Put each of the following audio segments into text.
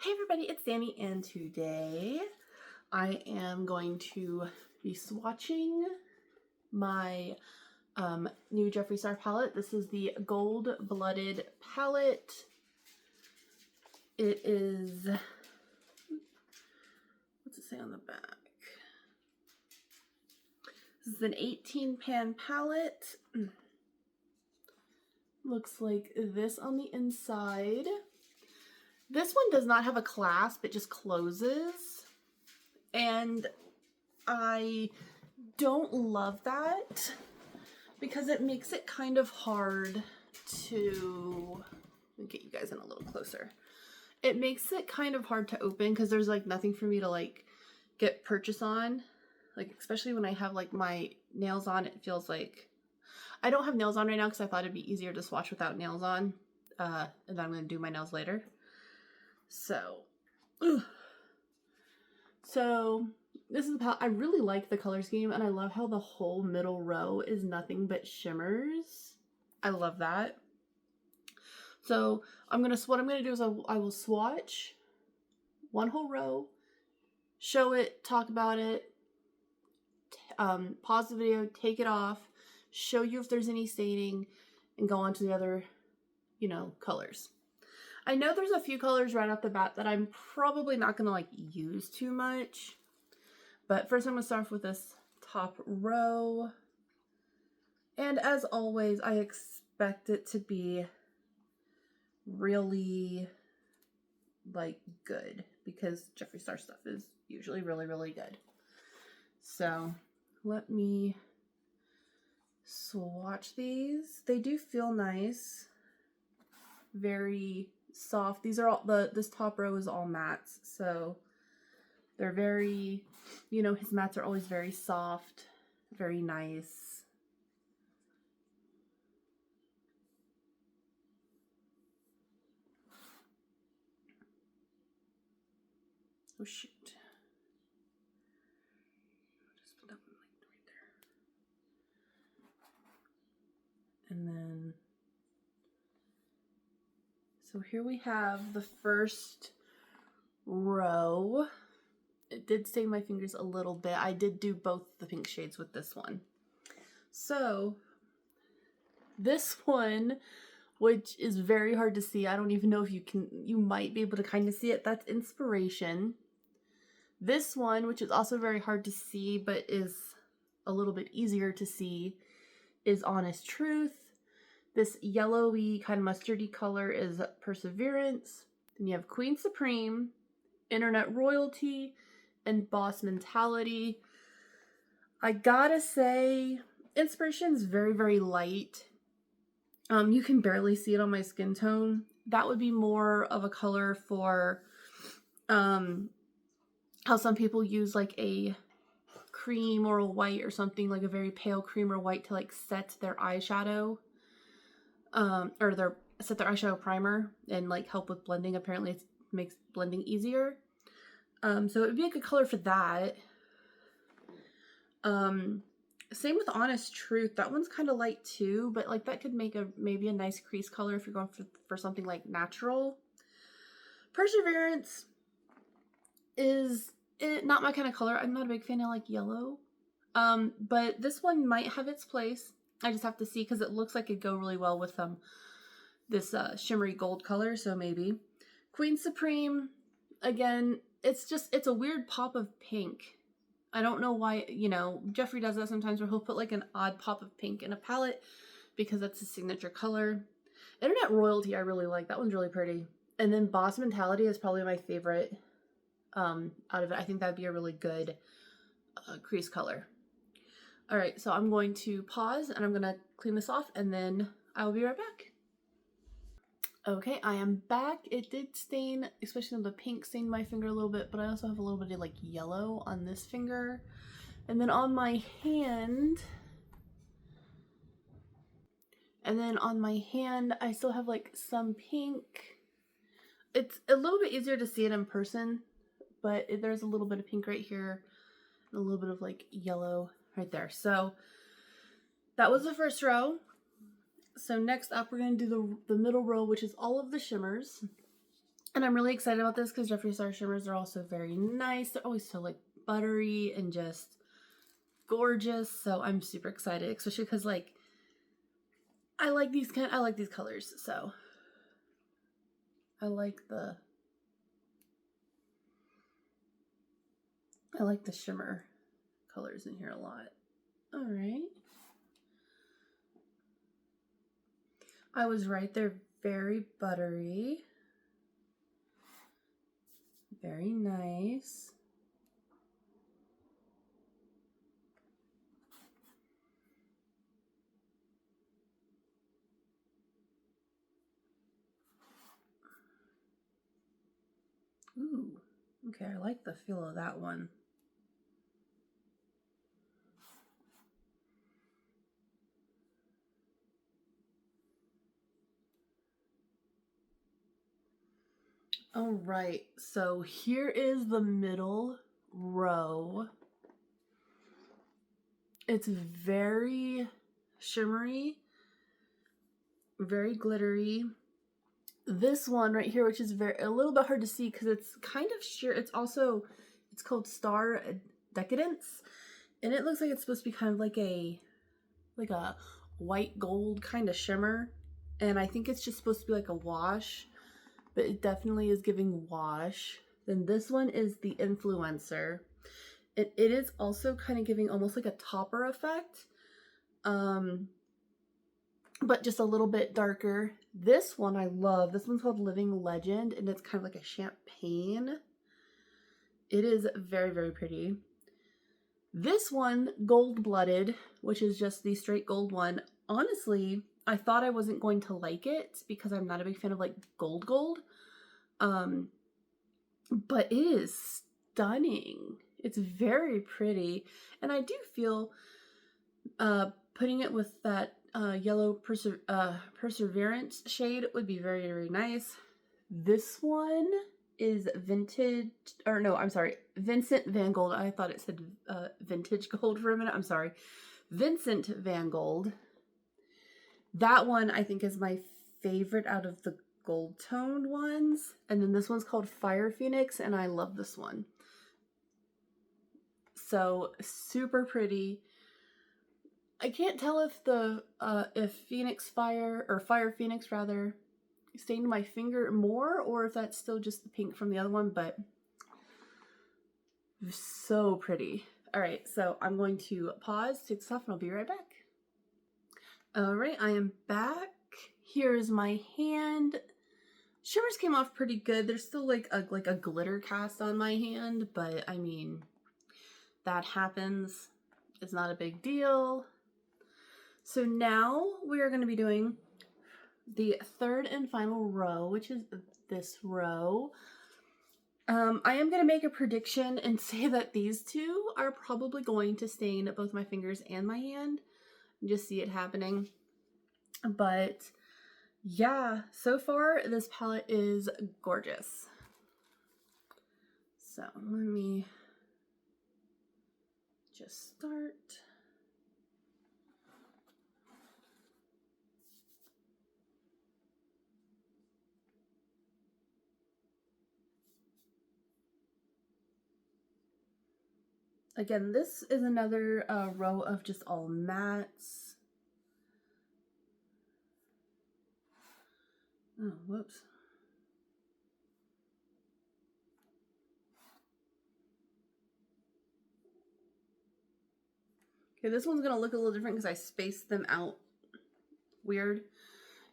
Hey everybody, it's Danny, and today I am going to be swatching my new Jeffree Star palette. This is the Gold Blooded palette. It is, what's it say on the back? This is an 18 pan palette. Looks like this on the inside. This one does not have a clasp, it just closes. And I don't love that because it makes it kind of hard to, let me get you guys in a little closer. It makes it kind of hard to open because there's like nothing for me to like get purchase on. Like especially when I have like my nails on, it feels like, I don't have nails on right now because I thought it'd be easier to swatch without nails on. And then I'm going to do my nails later. So this is how I really like the color scheme, and I love how the whole middle row is nothing but shimmers. I love that. So what I'm gonna do is I will swatch one whole row, show it, talk about it, pause the video, take it off, show you if there's any staining, and go on to the other, colors. I know there's a few colors right off the bat that I'm probably not gonna like use too much, but first I'm gonna start off with this top row. And as always, I expect it to be really like good because Jeffree Star stuff is usually really, really good. So let me swatch these. They do feel nice, very soft. These are all this top row is all mattes, so they're very, his mattes are always very soft, very nice. Oh shoot. Just put that one like right there. And then so here we have the first row. It did stain my fingers a little bit. I did do both the pink shades with this one. So this one, which is very hard to see, I don't even know if you might be able to kind of see it, that's Inspiration. This one, which is also very hard to see but is a little bit easier to see, is Honest Truth. This yellowy kind of mustardy color is Perseverance. Then you have Queen Supreme, Internet Royalty, and Boss Mentality. I gotta say, Inspiration is very, very light. You can barely see it on my skin tone. That would be more of a color for how some people use like a cream or a white or something, like a very pale cream or white to like set their eyeshadow. Or set their eyeshadow primer and like help with blending. Apparently it makes blending easier. So it would be a good color for that. Same with Honest Truth. That one's kind of light too, but like that could make maybe a nice crease color if you're going for something like natural. Perseverance is not my kind of color. I'm not a big fan of like yellow. But this one might have its place. I just have to see because it looks like it'd go really well with this shimmery gold color, so maybe. Queen Supreme, again, it's a weird pop of pink. I don't know why, Jeffree does that sometimes where he'll put like an odd pop of pink in a palette because that's his signature color. Internet Royalty I really like. That one's really pretty. And then Boss Mentality is probably my favorite out of it. I think that'd be a really good crease color. All right, so I'm going to pause and I'm gonna clean this off and then I will be right back. Okay, I am back. It did stain, especially on the pink, stained my finger a little bit, but I also have a little bit of like yellow on this finger. And then on my hand, I still have like some pink. It's a little bit easier to see it in person, but there's a little bit of pink right here and a little bit of like yellow right there. So that was the first row. So next up, we're going to do the middle row, which is all of the shimmers. And I'm really excited about this because Jeffree Star shimmers are also very nice. They're always so like buttery and just gorgeous. So I'm super excited, especially because like I like these colors. So I like the shimmer colors in here a lot. All right. I was right, they're very buttery. Very nice. Ooh, okay, I like the feel of that one. All right, so here is the middle row. It's very shimmery, very glittery. This one right here, which is a little bit hard to see because it's kind of sheer. It's called Star Decadence, and it looks like it's supposed to be kind of like a white gold kind of shimmer, and I think it's just supposed to be like a wash, but it definitely is giving wash. Then this one is the Influencer. It is also kind of giving almost like a topper effect, but just a little bit darker. This one I love. This one's called Living Legend, and it's kind of like a champagne. It is very, very pretty. This one, Gold Blooded, which is just the straight gold one. Honestly, I thought I wasn't going to like it because I'm not a big fan of like gold. But it is stunning. It's very pretty. And I do feel putting it with that yellow Perseverance shade would be very, very nice. This one is vintage, or no, I'm sorry, Vincent Van Gold. I thought it said vintage gold for a minute. I'm sorry. Vincent Van Gold. That one I think is my favorite out of the gold toned ones. And then this one's called Fire Phoenix, and I love this one. So super pretty. I can't tell if the Fire Phoenix rather stained my finger more or if that's still just the pink from the other one, but so pretty. All right, so I'm going to pause, take this off, and I'll be right back. All right, I am back. Here's my hand. Shimmers came off pretty good. There's still like a glitter cast on my hand, but I mean, that happens. It's not a big deal. So now we are going to be doing the third and final row, which is this row. I am going to make a prediction and say that these two are probably going to stain both my fingers and my hand. Just see it happening. But yeah, so far this palette is gorgeous. So let me just start. Again, this is another row of just all mattes. Oh, whoops. Okay, this one's going to look a little different because I spaced them out weird.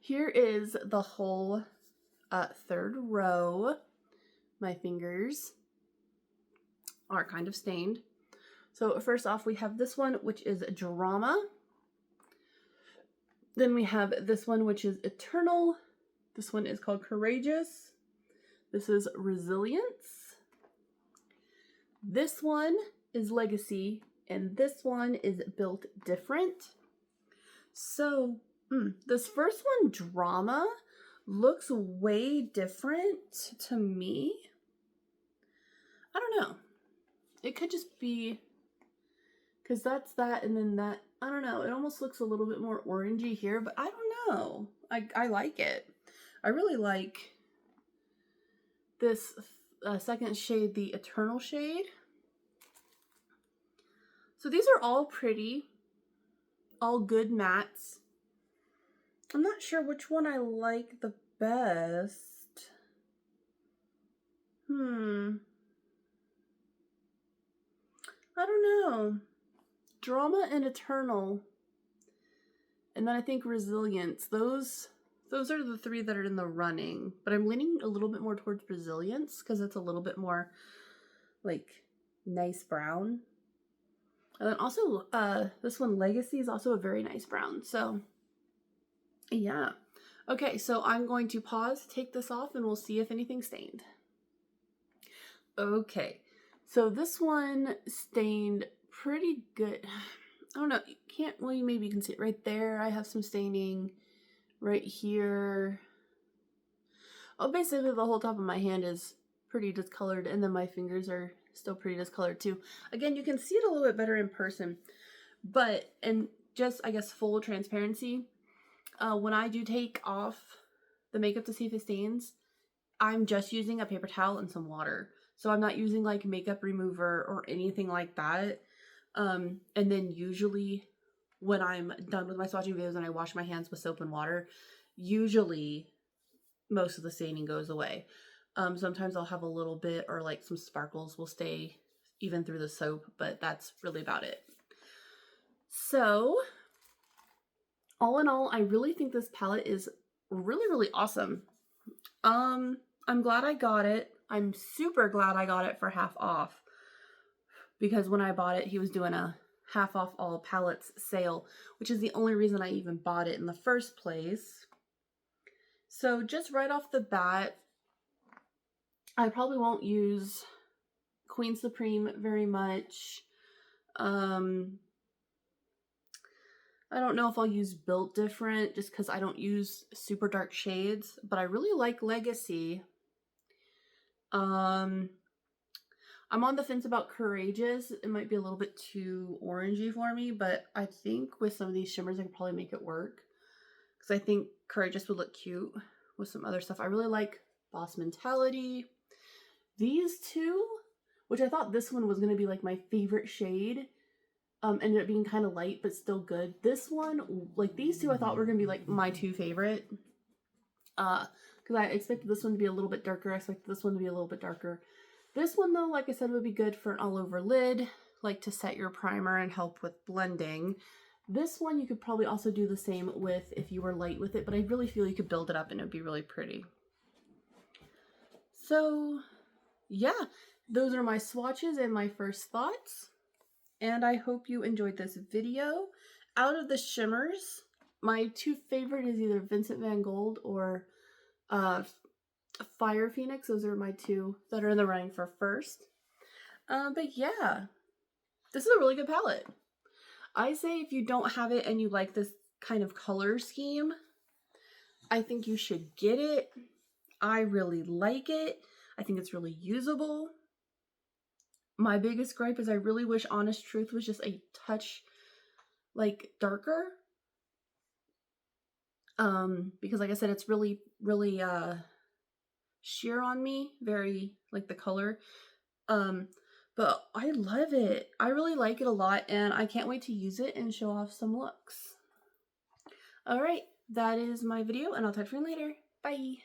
Here is the whole third row. My fingers are kind of stained. So first off, we have this one, which is Drama. Then we have this one, which is Eternal. This one is called Courageous. This is Resilience. This one is Legacy. And this one is Built Different. So this first one, Drama, looks way different to me. I don't know. It could just be because that's that and then that. I don't know. It almost looks a little bit more orangey here, but I don't know. I like it. I really like this second shade, the Eternal shade. So these are all pretty, all good mattes. I'm not sure which one I like the best. I don't know. Drama and Eternal. And then I think Resilience. Those are the three that are in the running. But I'm leaning a little bit more towards Resilience because it's a little bit more like nice brown. And then also this one, Legacy, is also a very nice brown. So yeah. Okay, so I'm going to pause, take this off, and we'll see if anything's stained. Okay, so this one stained pretty good. I don't know, you can't, well, maybe you can see it right there. I have some staining right here. Oh, basically the whole top of my hand is pretty discolored, and then my fingers are still pretty discolored too. Again, you can see it a little bit better in person, but, and just, I guess, full transparency, when I do take off the makeup to see if it stains, I'm just using a paper towel and some water. So I'm not using like makeup remover or anything like that. And then usually when I'm done with my swatching videos and I wash my hands with soap and water, usually most of the staining goes away. Sometimes I'll have a little bit, or like some sparkles will stay even through the soap, but that's really about it. So all in all, I really think this palette is really, really awesome. I'm glad I got it. I'm super glad I got it for half off, because when I bought it, he was doing a half off all palettes sale, which is the only reason I even bought it in the first place. So just right off the bat, I probably won't use Queen Supreme very much. I don't know if I'll use Built Different just because I don't use super dark shades, but I really like Legacy. I'm on the fence about Courageous. It might be a little bit too orangey for me, but I think with some of these shimmers I could probably make it work, because I think Courageous would look cute with some other stuff. I really like Boss Mentality. These two, which I thought this one was going to be like my favorite shade, ended up being kind of light but still good. This one, like these two, I thought were going to be like my two favorite, because I expected this one to be a little bit darker. I expected this one to be a little bit darker. This one though, like I said, would be good for an all over lid, like to set your primer and help with blending. This one you could probably also do the same with if you were light with it, but I really feel you could build it up and it would be really pretty. So yeah, those are my swatches and my first thoughts, and I hope you enjoyed this video. Out of the shimmers, my two favorite is either Vincent Van Gogh or Fire Phoenix. Those are my two that are in the running for first. But yeah, this is a really good palette. I say if you don't have it and you like this kind of color scheme, I think you should get it. I really like it. I think it's really usable. My biggest gripe is I really wish Honest Truth was just a touch like darker. Because like I said, it's really, really sheer on me, very like the color. But I love it. I really like it a lot, and I can't wait to use it and show off some looks. All right, that is my video, and I'll talk to you later. Bye.